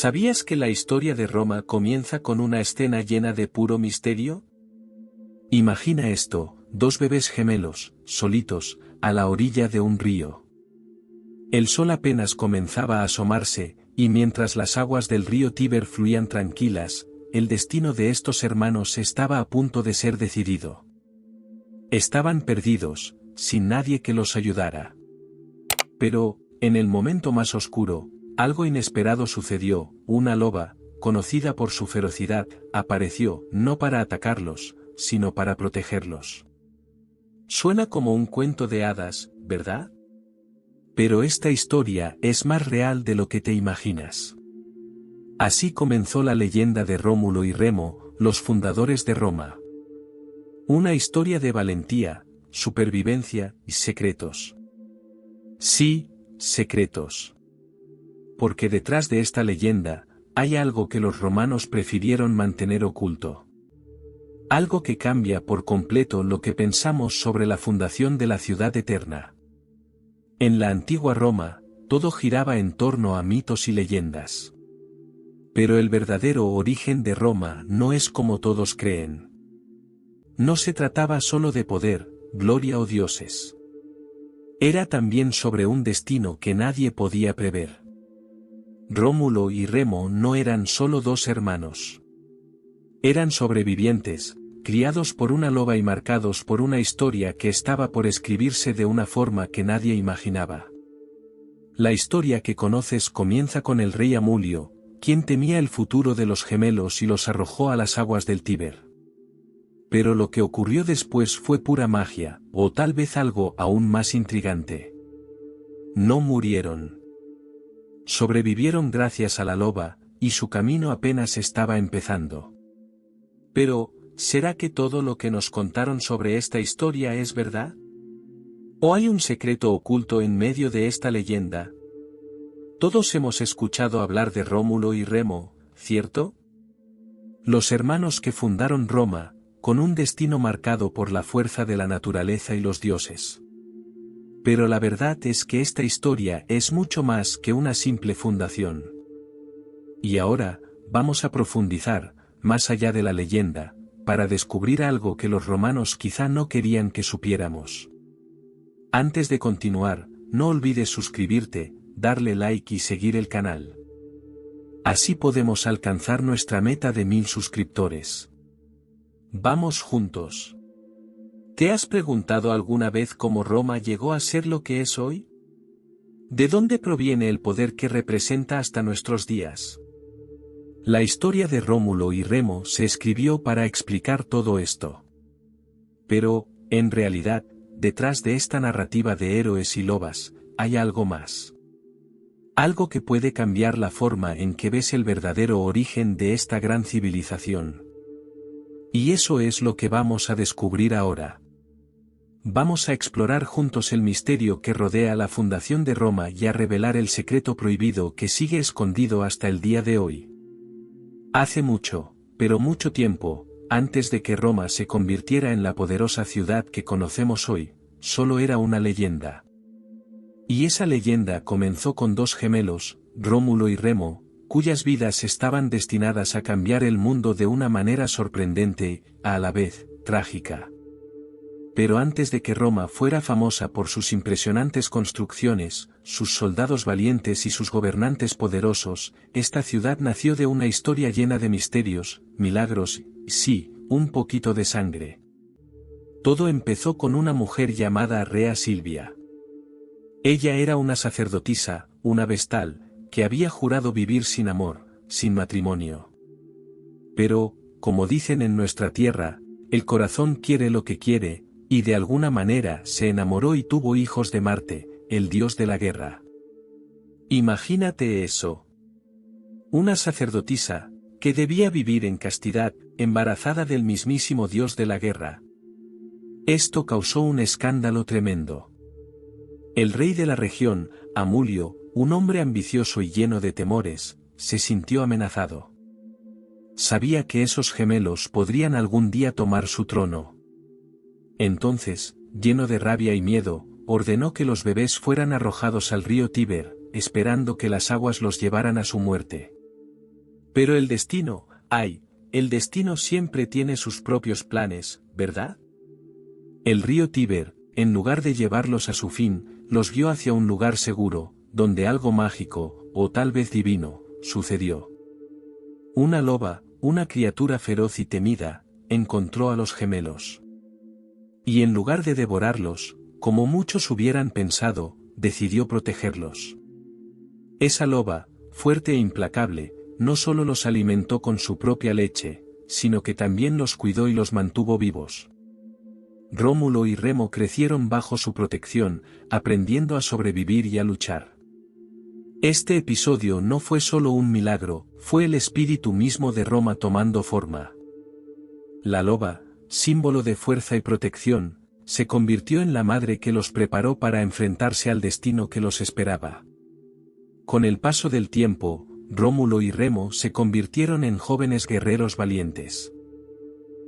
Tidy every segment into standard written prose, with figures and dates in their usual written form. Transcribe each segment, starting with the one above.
¿Sabías que la historia de Roma comienza con una escena llena de puro misterio? Imagina esto, dos bebés gemelos, solitos, a la orilla de un río. El sol apenas comenzaba a asomarse, y mientras las aguas del río Tíber fluían tranquilas, el destino de estos hermanos estaba a punto de ser decidido. Estaban perdidos, sin nadie que los ayudara. Pero, en el momento más oscuro, algo inesperado sucedió. Una loba, conocida por su ferocidad, apareció, no para atacarlos, sino para protegerlos. Suena como un cuento de hadas, ¿verdad? Pero esta historia es más real de lo que te imaginas. Así comenzó la leyenda de Rómulo y Remo, los fundadores de Roma. Una historia de valentía, supervivencia y secretos. Sí, secretos. Porque detrás de esta leyenda, hay algo que los romanos prefirieron mantener oculto. Algo que cambia por completo lo que pensamos sobre la fundación de la ciudad eterna. En la antigua Roma, todo giraba en torno a mitos y leyendas. Pero el verdadero origen de Roma no es como todos creen. No se trataba solo de poder, gloria o dioses. Era también sobre un destino que nadie podía prever. Rómulo y Remo no eran solo dos hermanos. Eran sobrevivientes, criados por una loba y marcados por una historia que estaba por escribirse de una forma que nadie imaginaba. La historia que conoces comienza con el rey Amulio, quien temía el futuro de los gemelos y los arrojó a las aguas del Tíber. Pero lo que ocurrió después fue pura magia, o tal vez algo aún más intrigante. No murieron. Sobrevivieron gracias a la loba, y su camino apenas estaba empezando. Pero, ¿será que todo lo que nos contaron sobre esta historia es verdad? ¿O hay un secreto oculto en medio de esta leyenda? Todos hemos escuchado hablar de Rómulo y Remo, ¿cierto? Los hermanos que fundaron Roma, con un destino marcado por la fuerza de la naturaleza y los dioses. Pero la verdad es que esta historia es mucho más que una simple fundación. Y ahora, vamos a profundizar, más allá de la leyenda, para descubrir algo que los romanos quizá no querían que supiéramos. Antes de continuar, no olvides suscribirte, darle like y seguir el canal. Así podemos alcanzar nuestra meta de 1000 suscriptores. Vamos juntos. ¿Te has preguntado alguna vez cómo Roma llegó a ser lo que es hoy? ¿De dónde proviene el poder que representa hasta nuestros días? La historia de Rómulo y Remo se escribió para explicar todo esto. Pero, en realidad, detrás de esta narrativa de héroes y lobas, hay algo más. Algo que puede cambiar la forma en que ves el verdadero origen de esta gran civilización. Y eso es lo que vamos a descubrir ahora. Vamos a explorar juntos el misterio que rodea la fundación de Roma y a revelar el secreto prohibido que sigue escondido hasta el día de hoy. Hace mucho, pero mucho tiempo, antes de que Roma se convirtiera en la poderosa ciudad que conocemos hoy, solo era una leyenda. Y esa leyenda comenzó con dos gemelos, Rómulo y Remo, cuyas vidas estaban destinadas a cambiar el mundo de una manera sorprendente, a la vez, trágica. Pero antes de que Roma fuera famosa por sus impresionantes construcciones, sus soldados valientes y sus gobernantes poderosos, esta ciudad nació de una historia llena de misterios, milagros, y sí, un poquito de sangre. Todo empezó con una mujer llamada Rea Silvia. Ella era una sacerdotisa, una vestal, que había jurado vivir sin amor, sin matrimonio. Pero, como dicen en nuestra tierra, el corazón quiere lo que quiere, y de alguna manera se enamoró y tuvo hijos de Marte, el dios de la guerra. Imagínate eso. Una sacerdotisa, que debía vivir en castidad, embarazada del mismísimo dios de la guerra. Esto causó un escándalo tremendo. El rey de la región, Amulio, un hombre ambicioso y lleno de temores, se sintió amenazado. Sabía que esos gemelos podrían algún día tomar su trono. Entonces, lleno de rabia y miedo, ordenó que los bebés fueran arrojados al río Tíber, esperando que las aguas los llevaran a su muerte. Pero el destino, el destino siempre tiene sus propios planes, ¿verdad? El río Tíber, en lugar de llevarlos a su fin, los guió hacia un lugar seguro, donde algo mágico, o tal vez divino, sucedió. Una loba, una criatura feroz y temida, encontró a los gemelos. Y en lugar de devorarlos, como muchos hubieran pensado, decidió protegerlos. Esa loba, fuerte e implacable, no solo los alimentó con su propia leche, sino que también los cuidó y los mantuvo vivos. Rómulo y Remo crecieron bajo su protección, aprendiendo a sobrevivir y a luchar. Este episodio no fue solo un milagro, fue el espíritu mismo de Roma tomando forma. La loba, símbolo de fuerza y protección, se convirtió en la madre que los preparó para enfrentarse al destino que los esperaba. Con el paso del tiempo, Rómulo y Remo se convirtieron en jóvenes guerreros valientes.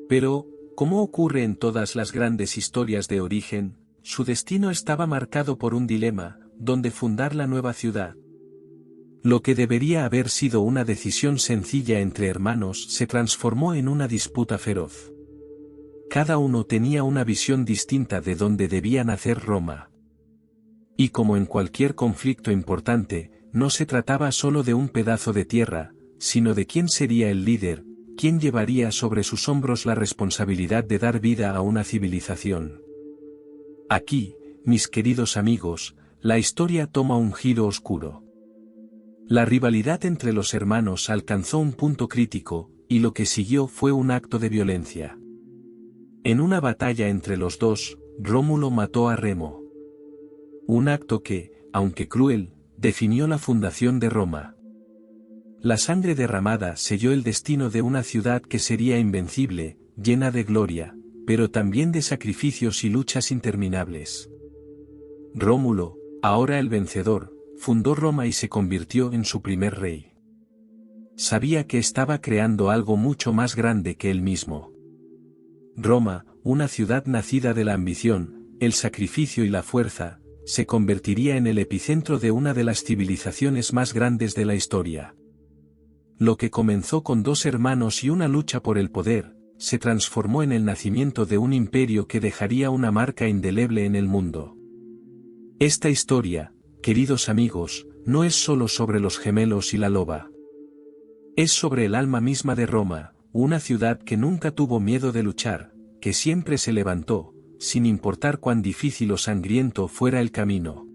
Pero, como ocurre en todas las grandes historias de origen, su destino estaba marcado por un dilema, dónde fundar la nueva ciudad. Lo que debería haber sido una decisión sencilla entre hermanos se transformó en una disputa feroz. Cada uno tenía una visión distinta de dónde debía nacer Roma. Y como en cualquier conflicto importante, no se trataba solo de un pedazo de tierra, sino de quién sería el líder, quién llevaría sobre sus hombros la responsabilidad de dar vida a una civilización. Aquí, mis queridos amigos, la historia toma un giro oscuro. La rivalidad entre los hermanos alcanzó un punto crítico, y lo que siguió fue un acto de violencia. En una batalla entre los dos, Rómulo mató a Remo. Un acto que, aunque cruel, definió la fundación de Roma. La sangre derramada selló el destino de una ciudad que sería invencible, llena de gloria, pero también de sacrificios y luchas interminables. Rómulo, ahora el vencedor, fundó Roma y se convirtió en su primer rey. Sabía que estaba creando algo mucho más grande que él mismo. Roma, una ciudad nacida de la ambición, el sacrificio y la fuerza, se convertiría en el epicentro de una de las civilizaciones más grandes de la historia. Lo que comenzó con dos hermanos y una lucha por el poder, se transformó en el nacimiento de un imperio que dejaría una marca indeleble en el mundo. Esta historia, queridos amigos, no es solo sobre los gemelos y la loba. Es sobre el alma misma de Roma, una ciudad que nunca tuvo miedo de luchar, que siempre se levantó, sin importar cuán difícil o sangriento fuera el camino.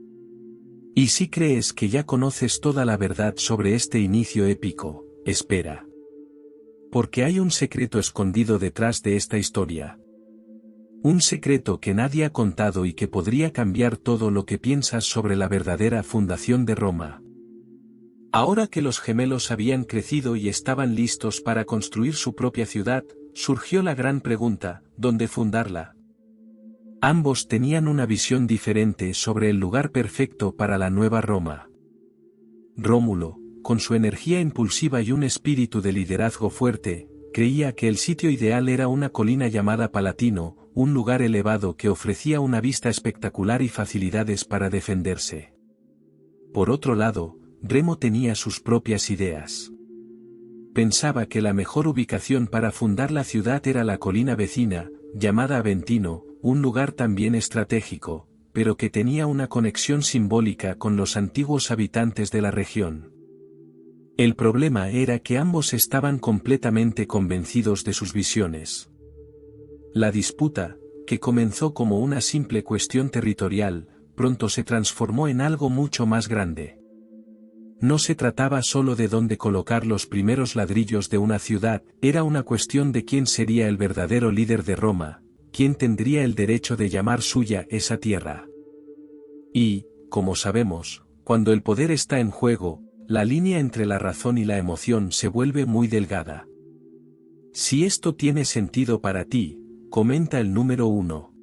Y si crees que ya conoces toda la verdad sobre este inicio épico, espera. Porque hay un secreto escondido detrás de esta historia. Un secreto que nadie ha contado y que podría cambiar todo lo que piensas sobre la verdadera fundación de Roma. Ahora que los gemelos habían crecido y estaban listos para construir su propia ciudad, surgió la gran pregunta, ¿dónde fundarla? Ambos tenían una visión diferente sobre el lugar perfecto para la nueva Roma. Rómulo, con su energía impulsiva y un espíritu de liderazgo fuerte, creía que el sitio ideal era una colina llamada Palatino, un lugar elevado que ofrecía una vista espectacular y facilidades para defenderse. Por otro lado, Remo tenía sus propias ideas. Pensaba que la mejor ubicación para fundar la ciudad era la colina vecina, llamada Aventino, un lugar también estratégico, pero que tenía una conexión simbólica con los antiguos habitantes de la región. El problema era que ambos estaban completamente convencidos de sus visiones. La disputa, que comenzó como una simple cuestión territorial, pronto se transformó en algo mucho más grande. No se trataba solo de dónde colocar los primeros ladrillos de una ciudad, era una cuestión de quién sería el verdadero líder de Roma, quién tendría el derecho de llamar suya esa tierra. Y, como sabemos, cuando el poder está en juego, la línea entre la razón y la emoción se vuelve muy delgada. Si esto tiene sentido para ti, comenta el número 1.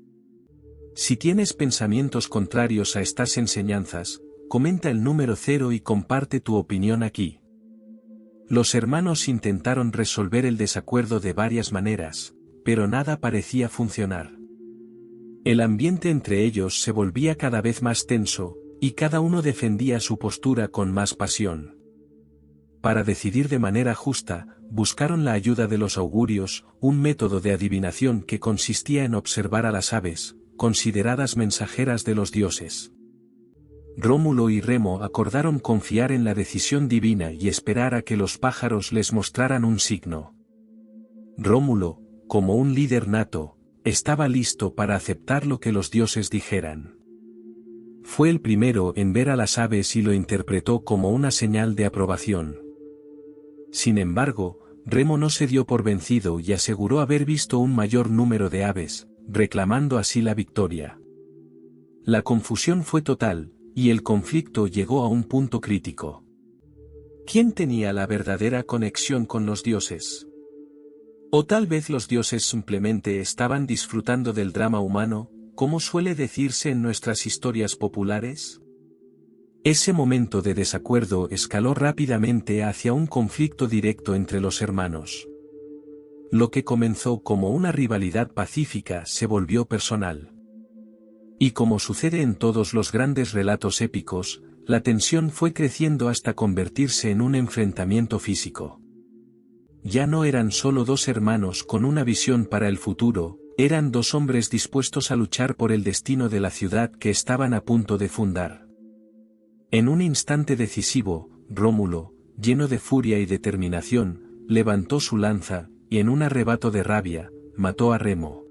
Si tienes pensamientos contrarios a estas enseñanzas, comenta el número 0 y comparte tu opinión aquí. Los hermanos intentaron resolver el desacuerdo de varias maneras, pero nada parecía funcionar. El ambiente entre ellos se volvía cada vez más tenso, y cada uno defendía su postura con más pasión. para decidir de manera justa, buscaron la ayuda de los augurios, un método de adivinación que consistía en observar a las aves, consideradas mensajeras de los dioses. Rómulo y Remo acordaron confiar en la decisión divina y esperar a que los pájaros les mostraran un signo. Rómulo, como un líder nato, estaba listo para aceptar lo que los dioses dijeran. Fue el primero en ver a las aves y lo interpretó como una señal de aprobación. Sin embargo, Remo no se dio por vencido y aseguró haber visto un mayor número de aves, reclamando así la victoria. La confusión fue total, y el conflicto llegó a un punto crítico. ¿Quién tenía la verdadera conexión con los dioses? ¿O tal vez los dioses simplemente estaban disfrutando del drama humano, como suele decirse en nuestras historias populares? Ese momento de desacuerdo escaló rápidamente hacia un conflicto directo entre los hermanos. Lo que comenzó como una rivalidad pacífica se volvió personal. Y como sucede en todos los grandes relatos épicos, la tensión fue creciendo hasta convertirse en un enfrentamiento físico. Ya no eran solo dos hermanos con una visión para el futuro, eran dos hombres dispuestos a luchar por el destino de la ciudad que estaban a punto de fundar. En un instante decisivo, Rómulo, lleno de furia y determinación, levantó su lanza, y en un arrebato de rabia, mató a Remo.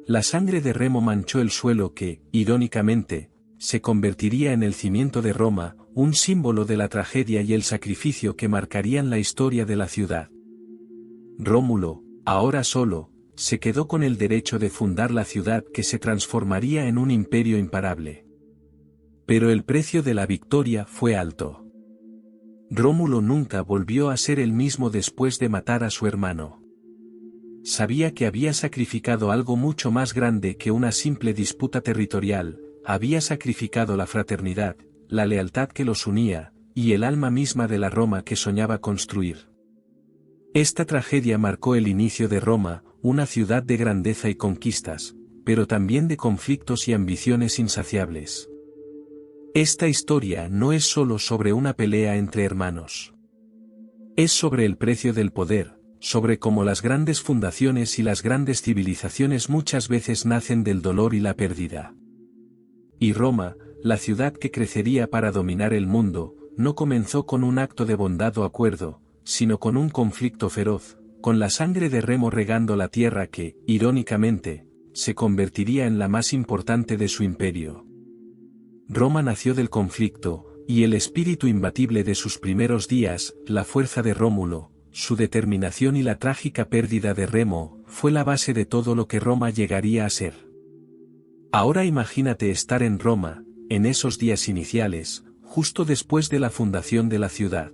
La sangre de Remo manchó el suelo que, irónicamente, se convertiría en el cimiento de Roma, un símbolo de la tragedia y el sacrificio que marcarían la historia de la ciudad. Rómulo, ahora solo, se quedó con el derecho de fundar la ciudad que se transformaría en un imperio imparable. Pero el precio de la victoria fue alto. Rómulo nunca volvió a ser el mismo después de matar a su hermano. Sabía que había sacrificado algo mucho más grande que una simple disputa territorial, había sacrificado la fraternidad, la lealtad que los unía, y el alma misma de la Roma que soñaba construir. Esta tragedia marcó el inicio de Roma, una ciudad de grandeza y conquistas, pero también de conflictos y ambiciones insaciables. Esta historia no es solo sobre una pelea entre hermanos. Es sobre el precio del poder, sobre cómo las grandes fundaciones y las grandes civilizaciones muchas veces nacen del dolor y la pérdida. Y Roma, la ciudad que crecería para dominar el mundo, no comenzó con un acto de bondad o acuerdo, sino con un conflicto feroz, con la sangre de Remo regando la tierra que, irónicamente, se convertiría en la más importante de su imperio. Roma nació del conflicto, y el espíritu imbatible de sus primeros días, la fuerza de Rómulo, su determinación y la trágica pérdida de Remo, fue la base de todo lo que Roma llegaría a ser. Ahora imagínate estar en Roma, en esos días iniciales, justo después de la fundación de la ciudad.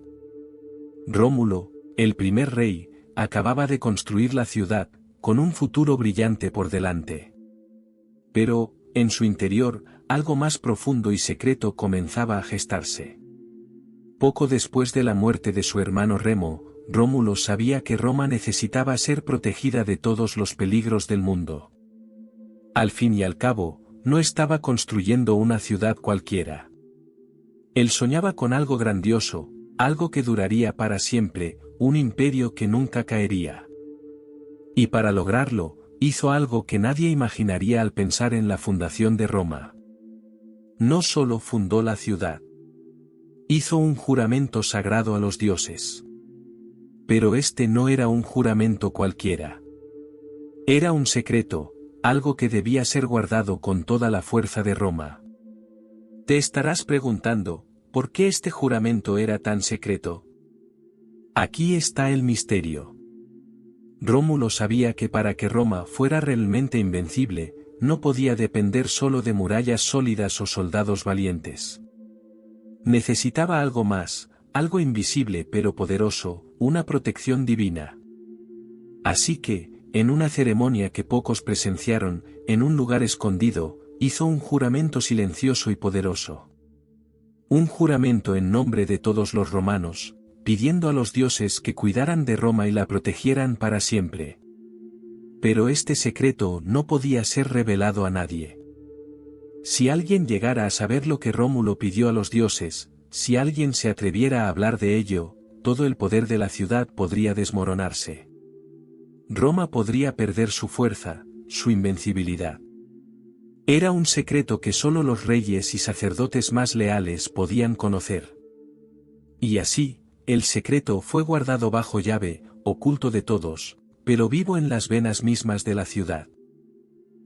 Rómulo, el primer rey, acababa de construir la ciudad, con un futuro brillante por delante. Pero, en su interior, algo más profundo y secreto comenzaba a gestarse. Poco después de la muerte de su hermano Remo, Rómulo sabía que Roma necesitaba ser protegida de todos los peligros del mundo. Al fin y al cabo, no estaba construyendo una ciudad cualquiera. Él soñaba con algo grandioso, algo que duraría para siempre, un imperio que nunca caería. Y para lograrlo, hizo algo que nadie imaginaría al pensar en la fundación de Roma. No solo fundó la ciudad. Hizo un juramento sagrado a los dioses. Pero este no era un juramento cualquiera. Era un secreto, algo que debía ser guardado con toda la fuerza de Roma. Te estarás preguntando, ¿por qué este juramento era tan secreto? Aquí está el misterio. Rómulo sabía que para que Roma fuera realmente invencible, no podía depender solo de murallas sólidas o soldados valientes. Necesitaba algo más, algo invisible pero poderoso, una protección divina. Así que, en una ceremonia que pocos presenciaron, en un lugar escondido, hizo un juramento silencioso y poderoso. Un juramento en nombre de todos los romanos, pidiendo a los dioses que cuidaran de Roma y la protegieran para siempre. Pero este secreto no podía ser revelado a nadie. Si alguien llegara a saber lo que Rómulo pidió a los dioses, si alguien se atreviera a hablar de ello, todo el poder de la ciudad podría desmoronarse. Roma podría perder su fuerza, su invencibilidad. Era un secreto que solo los reyes y sacerdotes más leales podían conocer. Y así, el secreto fue guardado bajo llave, oculto de todos, pero vivo en las venas mismas de la ciudad.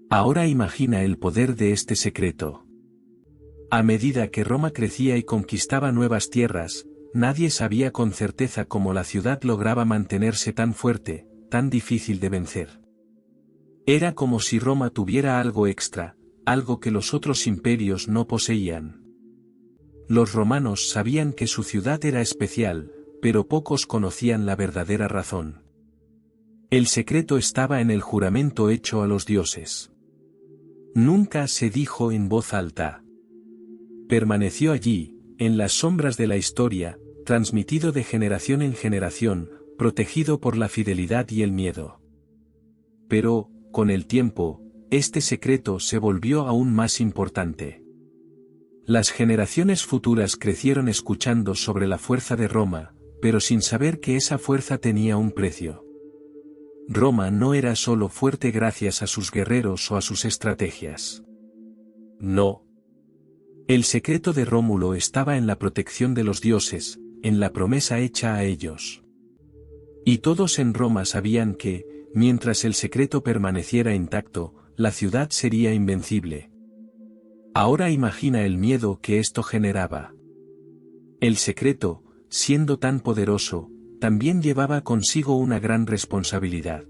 Ahora imagina el poder de este secreto. A medida que Roma crecía y conquistaba nuevas tierras, nadie sabía con certeza cómo la ciudad lograba mantenerse tan fuerte, tan difícil de vencer. Era como si Roma tuviera algo extra, algo que los otros imperios no poseían. Los romanos sabían que su ciudad era especial, pero pocos conocían la verdadera razón. El secreto estaba en el juramento hecho a los dioses. Nunca se dijo en voz alta. Permaneció allí, en las sombras de la historia, transmitido de generación en generación, protegido por la fidelidad y el miedo. Pero, con el tiempo, este secreto se volvió aún más importante. Las generaciones futuras crecieron escuchando sobre la fuerza de Roma, pero sin saber que esa fuerza tenía un precio. Roma no era solo fuerte gracias a sus guerreros o a sus estrategias. No. El secreto de Rómulo estaba en la protección de los dioses, en la promesa hecha a ellos. Y todos en Roma sabían que, mientras el secreto permaneciera intacto, la ciudad sería invencible. Ahora imagina el miedo que esto generaba. El secreto, siendo tan poderoso, también llevaba consigo una gran responsabilidad.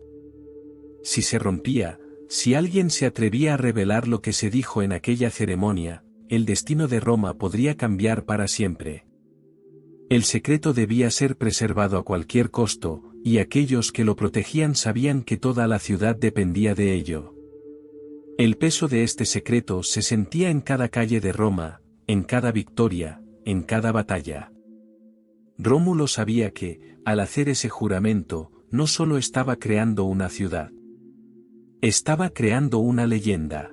Si se rompía, si alguien se atrevía a revelar lo que se dijo en aquella ceremonia, el destino de Roma podría cambiar para siempre. El secreto debía ser preservado a cualquier costo, y aquellos que lo protegían sabían que toda la ciudad dependía de ello. El peso de este secreto se sentía en cada calle de Roma, en cada victoria, en cada batalla. Rómulo sabía que, al hacer ese juramento, no solo estaba creando una ciudad. Estaba creando una leyenda.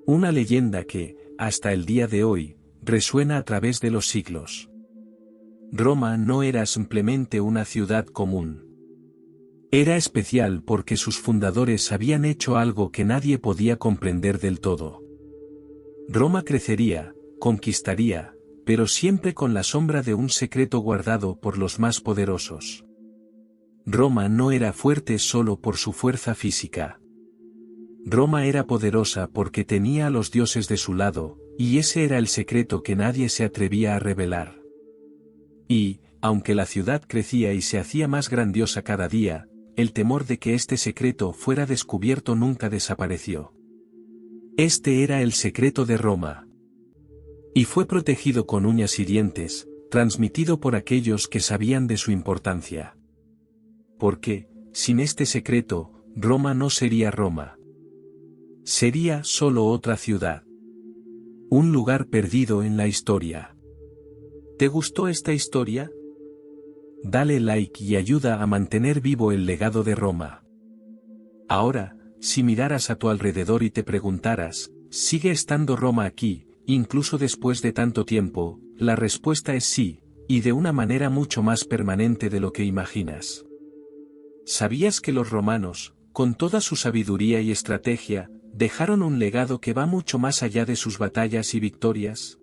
Una leyenda que, hasta el día de hoy, resuena a través de los siglos. Roma no era simplemente una ciudad común. Era especial porque sus fundadores habían hecho algo que nadie podía comprender del todo. Roma crecería, conquistaría, pero siempre con la sombra de un secreto guardado por los más poderosos. Roma no era fuerte solo por su fuerza física. Roma era poderosa porque tenía a los dioses de su lado, y ese era el secreto que nadie se atrevía a revelar. Y, aunque la ciudad crecía y se hacía más grandiosa cada día, el temor de que este secreto fuera descubierto nunca desapareció. Este era el secreto de Roma. Y fue protegido con uñas y dientes, transmitido por aquellos que sabían de su importancia. Porque, sin este secreto, Roma no sería Roma. Sería solo otra ciudad. Un lugar perdido en la historia. ¿Te gustó esta historia? Dale like y ayuda a mantener vivo el legado de Roma. Ahora, si miraras a tu alrededor y te preguntaras, ¿sigue estando Roma aquí, incluso después de tanto tiempo? La respuesta es sí, y de una manera mucho más permanente de lo que imaginas. ¿Sabías que los romanos, con toda su sabiduría y estrategia, dejaron un legado que va mucho más allá de sus batallas y victorias?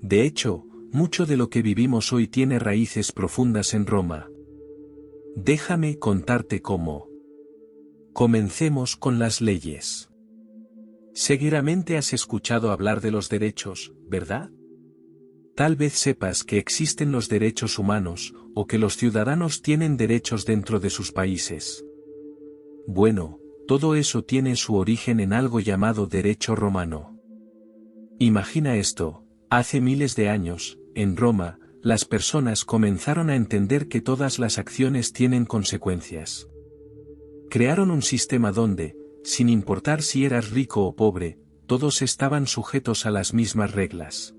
De hecho, mucho de lo que vivimos hoy tiene raíces profundas en Roma. Déjame contarte cómo. Comencemos con las leyes. Seguramente has escuchado hablar de los derechos, ¿verdad? Tal vez sepas que existen los derechos humanos, o que los ciudadanos tienen derechos dentro de sus países. Bueno, todo eso tiene su origen en algo llamado derecho romano. Imagina esto, hace miles de años, en Roma, las personas comenzaron a entender que todas las acciones tienen consecuencias. Crearon un sistema donde, sin importar si eras rico o pobre, todos estaban sujetos a las mismas reglas.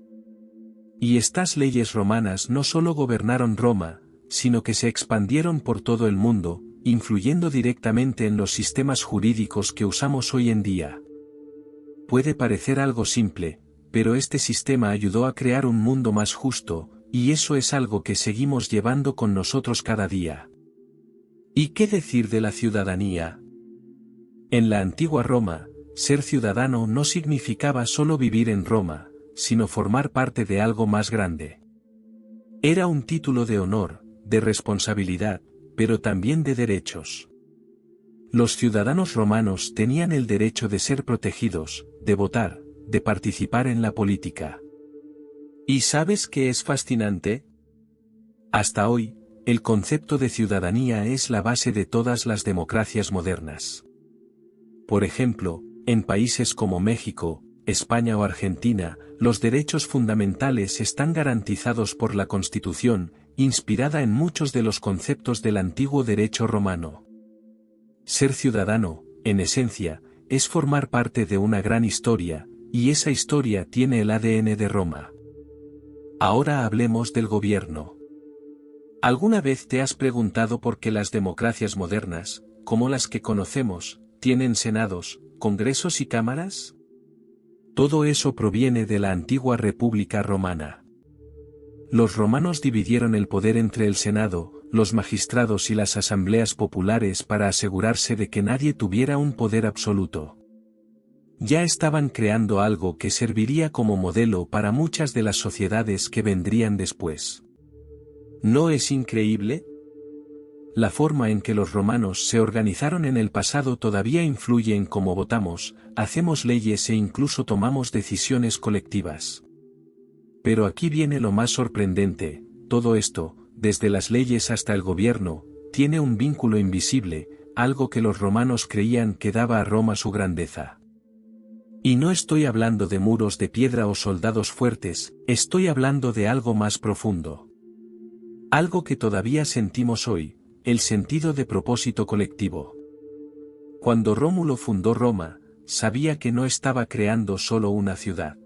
Y estas leyes romanas no solo gobernaron Roma, sino que se expandieron por todo el mundo, influyendo directamente en los sistemas jurídicos que usamos hoy en día. Puede parecer algo simple, pero este sistema ayudó a crear un mundo más justo, y eso es algo que seguimos llevando con nosotros cada día. ¿Y qué decir de la ciudadanía? En la antigua Roma, ser ciudadano no significaba solo vivir en Roma, sino formar parte de algo más grande. Era un título de honor, de responsabilidad, pero también de derechos. Los ciudadanos romanos tenían el derecho de ser protegidos, de votar, de participar en la política. ¿Y sabes qué es fascinante? Hasta hoy, el concepto de ciudadanía es la base de todas las democracias modernas. Por ejemplo, en países como México, España o Argentina, los derechos fundamentales están garantizados por la Constitución, inspirada en muchos de los conceptos del antiguo derecho romano. Ser ciudadano, en esencia, es formar parte de una gran historia, y esa historia tiene el ADN de Roma. Ahora hablemos del gobierno. ¿Alguna vez te has preguntado por qué las democracias modernas, como las que conocemos, tienen senados, congresos y cámaras? Todo eso proviene de la antigua República Romana. Los romanos dividieron el poder entre el Senado, los magistrados y las asambleas populares para asegurarse de que nadie tuviera un poder absoluto. Ya estaban creando algo que serviría como modelo para muchas de las sociedades que vendrían después. ¿No es increíble? La forma en que los romanos se organizaron en el pasado todavía influye en cómo votamos, hacemos leyes e incluso tomamos decisiones colectivas. Pero aquí viene lo más sorprendente: todo esto, desde las leyes hasta el gobierno, tiene un vínculo invisible, algo que los romanos creían que daba a Roma su grandeza. Y no estoy hablando de muros de piedra o soldados fuertes, estoy hablando de algo más profundo. Algo que todavía sentimos hoy: el sentido de propósito colectivo. Cuando Rómulo fundó Roma, sabía que no estaba creando solo una ciudad.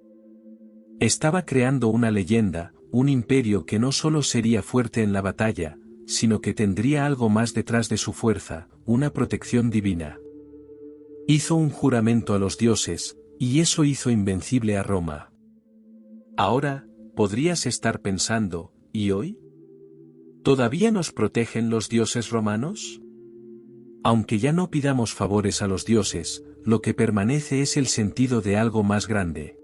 Estaba creando una leyenda, un imperio que no solo sería fuerte en la batalla, sino que tendría algo más detrás de su fuerza, una protección divina. Hizo un juramento a los dioses, y eso hizo invencible a Roma. Ahora, podrías estar pensando, ¿y hoy? ¿Todavía nos protegen los dioses romanos? Aunque ya no pidamos favores a los dioses, lo que permanece es el sentido de algo más grande.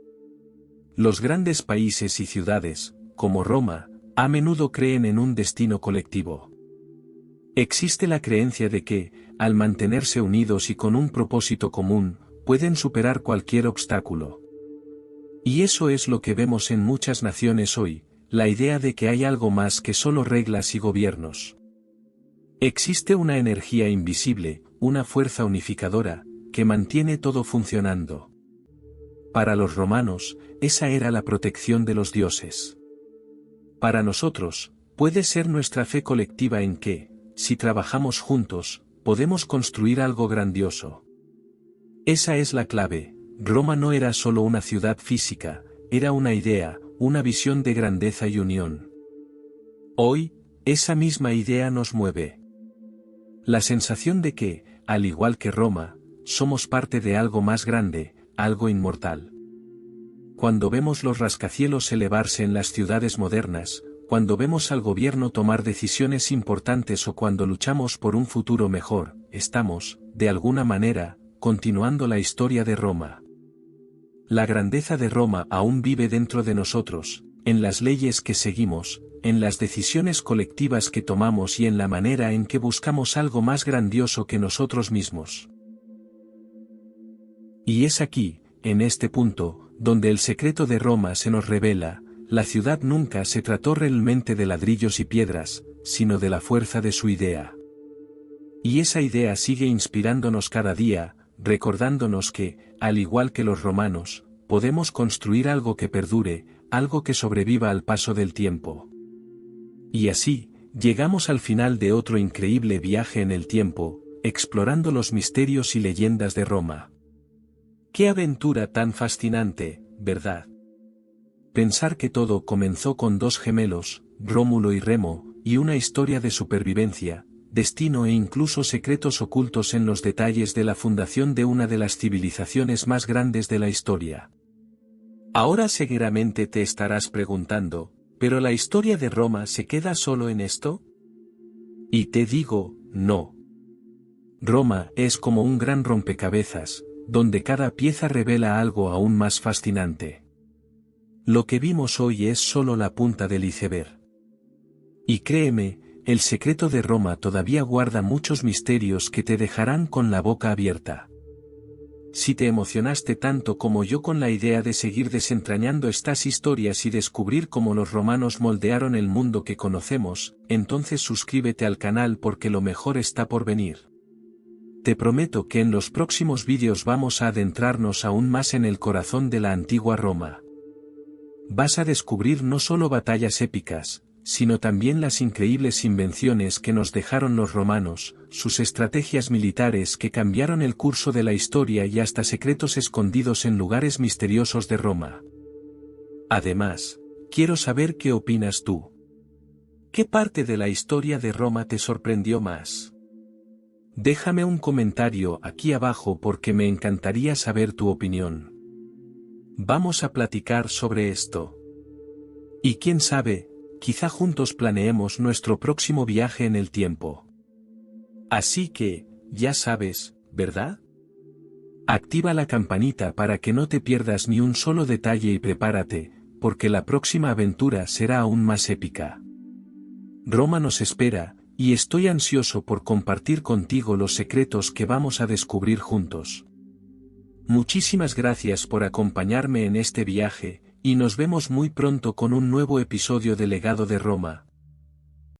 Los grandes países y ciudades, como Roma, a menudo creen en un destino colectivo. Existe la creencia de que, al mantenerse unidos y con un propósito común, pueden superar cualquier obstáculo. Y eso es lo que vemos en muchas naciones hoy, la idea de que hay algo más que solo reglas y gobiernos. Existe una energía invisible, una fuerza unificadora, que mantiene todo funcionando. Para los romanos, esa era la protección de los dioses. Para nosotros, puede ser nuestra fe colectiva en que, si trabajamos juntos, podemos construir algo grandioso. Esa es la clave: Roma no era solo una ciudad física, era una idea, una visión de grandeza y unión. Hoy, esa misma idea nos mueve. La sensación de que, al igual que Roma, somos parte de algo más grande, algo inmortal. Cuando vemos los rascacielos elevarse en las ciudades modernas, cuando vemos al gobierno tomar decisiones importantes o cuando luchamos por un futuro mejor, estamos, de alguna manera, continuando la historia de Roma. La grandeza de Roma aún vive dentro de nosotros, en las leyes que seguimos, en las decisiones colectivas que tomamos y en la manera en que buscamos algo más grandioso que nosotros mismos. Y es aquí, en este punto, donde el secreto de Roma se nos revela: la ciudad nunca se trató realmente de ladrillos y piedras, sino de la fuerza de su idea. Y esa idea sigue inspirándonos cada día, recordándonos que, al igual que los romanos, podemos construir algo que perdure, algo que sobreviva al paso del tiempo. Y así, llegamos al final de otro increíble viaje en el tiempo, explorando los misterios y leyendas de Roma. ¡Qué aventura tan fascinante, ¿verdad? Pensar que todo comenzó con dos gemelos, Rómulo y Remo, y una historia de supervivencia, destino e incluso secretos ocultos en los detalles de la fundación de una de las civilizaciones más grandes de la historia. Ahora seguramente te estarás preguntando: ¿Pero la historia de Roma se queda solo en esto? Y te digo, no. Roma es como un gran rompecabezas, donde cada pieza revela algo aún más fascinante. Lo que vimos hoy es solo la punta del iceberg. Y créeme, el secreto de Roma todavía guarda muchos misterios que te dejarán con la boca abierta. Si te emocionaste tanto como yo con la idea de seguir desentrañando estas historias y descubrir cómo los romanos moldearon el mundo que conocemos, entonces suscríbete al canal porque lo mejor está por venir. Te prometo que en los próximos vídeos vamos a adentrarnos aún más en el corazón de la antigua Roma. Vas a descubrir no solo batallas épicas, sino también las increíbles invenciones que nos dejaron los romanos, sus estrategias militares que cambiaron el curso de la historia y hasta secretos escondidos en lugares misteriosos de Roma. Además, quiero saber qué opinas tú. ¿Qué parte de la historia de Roma te sorprendió más? Déjame un comentario aquí abajo porque me encantaría saber tu opinión. Vamos a platicar sobre esto. Y quién sabe, quizá juntos planeemos nuestro próximo viaje en el tiempo. Así que, ya sabes, ¿verdad? Activa la campanita para que no te pierdas ni un solo detalle y prepárate, porque la próxima aventura será aún más épica. Roma nos espera, y estoy ansioso por compartir contigo los secretos que vamos a descubrir juntos. Muchísimas gracias por acompañarme en este viaje, y nos vemos muy pronto con un nuevo episodio de Legado de Roma.